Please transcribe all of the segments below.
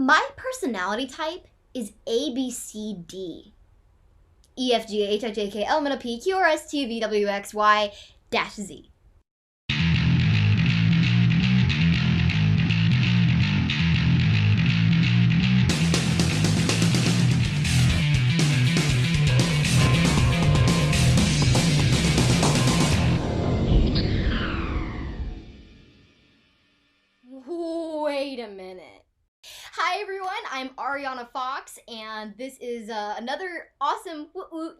My personality type is ABCD. EFGHIJKLMNOP QRSTVWXY-Z. Wait a minute. Hi everyone, I'm Arianna Fox, and this is another awesome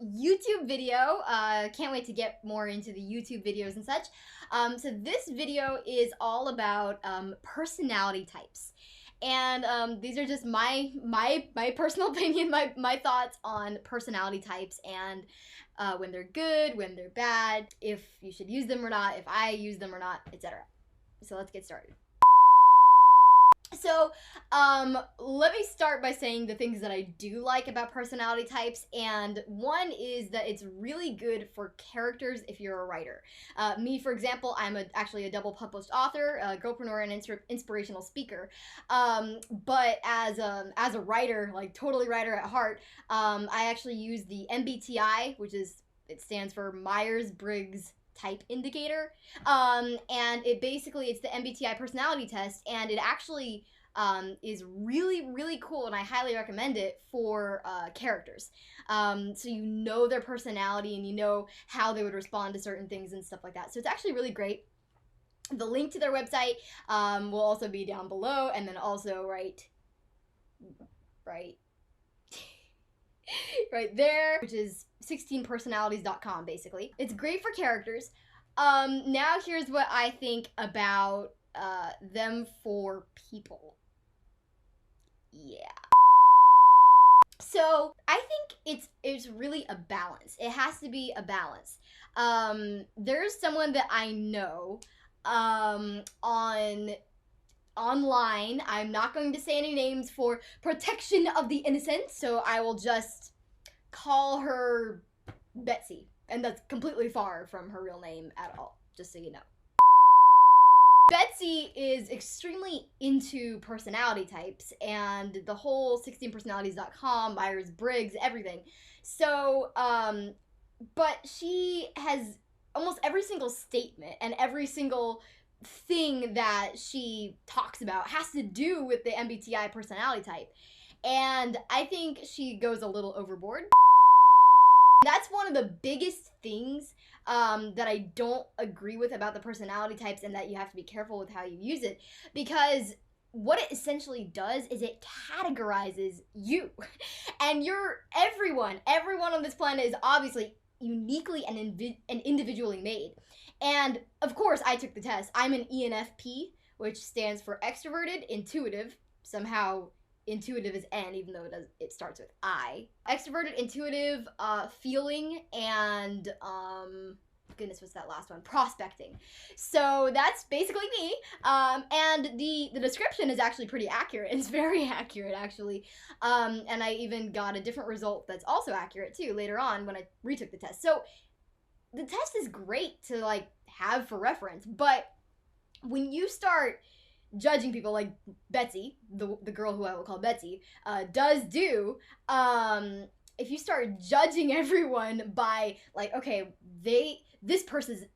YouTube video. Can't wait to get more into the YouTube videos and such. So this video is all about personality types. And these are just my personal opinion, my thoughts on personality types, and when they're good, when they're bad, if you should use them or not, if I use them or not, etc. So let's get started. So, let me start by saying the things that I do like about personality types, and one is that it's really good for characters if you're a writer. Me, for example, I'm actually a double published author, a girlpreneur, and inspirational speaker. But as a writer, like totally writer at heart, I actually use the MBTI, it stands for Myers-Briggs type indicator, and it's the MBTI personality test, and it actually is really cool, and I highly recommend it for characters, so you know their personality and you know how they would respond to certain things and stuff like that. So it's actually really great. The link to their website will also be down below, and then also right right there, which is 16personalities.com. basically. It's great for characters. Now here's what I think about them for people. Yeah. So I think it's really a balance. It has to be a balance. There's someone that I know online. I'm not going to say any names for protection of the innocent, so I will just call her Betsy, and that's completely far from her real name at all, just so you know. Betsy is extremely into personality types and the whole 16personalities.com, Myers-Briggs, everything. So, but she has almost every single statement and every single thing that she talks about has to do with the MBTI personality type. And I think she goes a little overboard. That's one of the biggest things that I don't agree with about the personality types, and that you have to be careful with how you use it, because what it essentially does is it categorizes you. And everyone on this planet is obviously uniquely and individually made. And of course, I took the test. I'm an ENFP, which stands for extroverted, intuitive. Somehow intuitive is N, even though it starts with I. Extroverted, intuitive, feeling, and goodness, what's that last one? Prospecting. So that's basically me. And the description is actually pretty accurate. It's very accurate, actually. And I even got a different result that's also accurate too later on when I retook the test. So the test is great to like have for reference, but when you start judging people like Betsy, the girl who I will call Betsy, does do, if you start judging everyone by like, okay, this person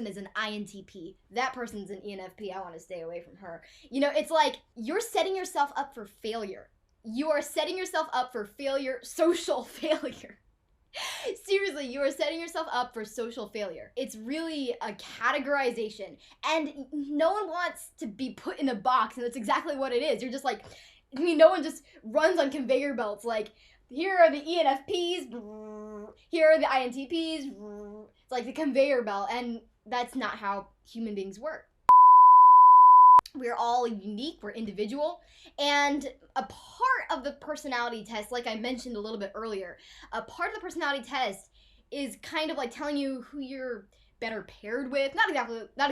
is an INTP, that person's an ENFP, I want to stay away from her. You know, it's like you're setting yourself up for failure. You are setting yourself up for failure, social failure. Seriously, you are setting yourself up for social failure. It's really a categorization, and no one wants to be put in a box, and that's exactly what it is. You're just like, I mean, no one just runs on conveyor belts like, here are the ENFPs, here are the INTPs. It's like the conveyor belt, and that's not how human beings work. We're all unique, we're individual, and a part of the personality test, like I mentioned a little bit earlier, a part of the personality test is kind of like telling you who you're better paired with. Not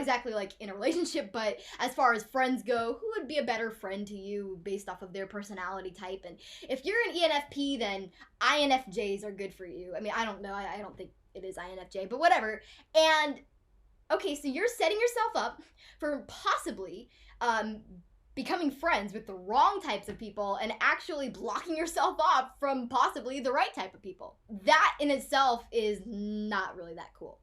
exactly like in a relationship, but as far as friends go, who would be a better friend to you based off of their personality type. And if you're an ENFP, then INFJs are good for you. I mean, I don't know, I don't think it is INFJ, but whatever. And okay, so you're setting yourself up for possibly becoming friends with the wrong types of people and actually blocking yourself off from possibly the right type of people. That in itself is not really that cool.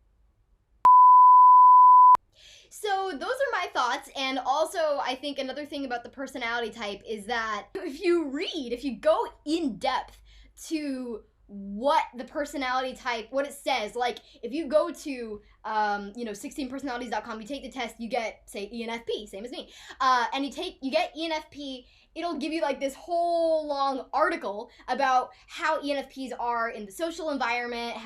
So those are my thoughts, and also I think another thing about the personality type is that if you go in depth to what the personality type, what it says, like if you go to 16personalities.com, you take the test, you get, say, ENFP, same as me, and you get ENFP. It'll give you like this whole long article about how ENFPs are in the social environment,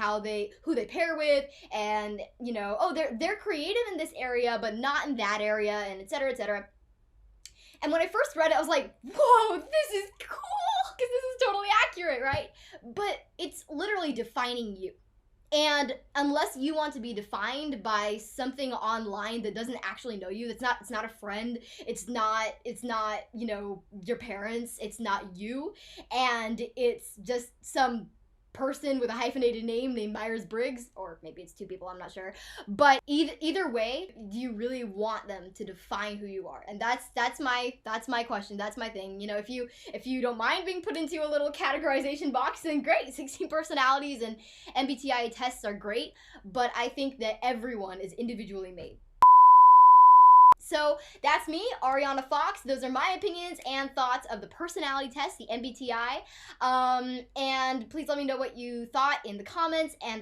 who they pair with, and they're creative in this area but not in that area, and etc., etc. And when I first read it, I was like, whoa, this is cool, because this is totally accurate, right? But it's literally defining you. And unless you want to be defined by something online that doesn't actually know you, it's not a friend, it's not your parents, it's not you, and it's just some person with a hyphenated name named Myers-Briggs, or maybe it's two people, I'm not sure. But either way, do you really want them to define who you are? And that's my question, that's my thing. If you don't mind being put into a little categorization box, then great. 16 personalities and MBTI tests are great, but I think that everyone is individually made. So that's me, Arianna Fox. Those are my opinions and thoughts of the personality test, the MBTI. And please let me know what you thought in the comments, and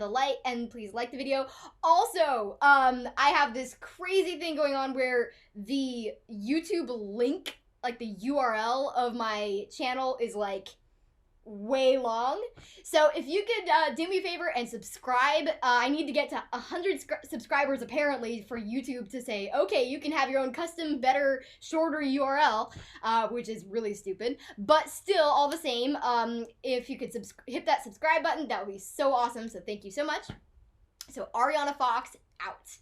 please like the video. Also, I have this crazy thing going on where the YouTube link, like the URL of my channel, is like way long. So if you could do me a favor and subscribe, I need to get to 100 subscribers apparently for YouTube to say, okay, you can have your own custom, better, shorter URL, which is really stupid, but still, all the same, if you could hit that subscribe button, that would be so awesome. So thank you so much. So Arianna Fox out.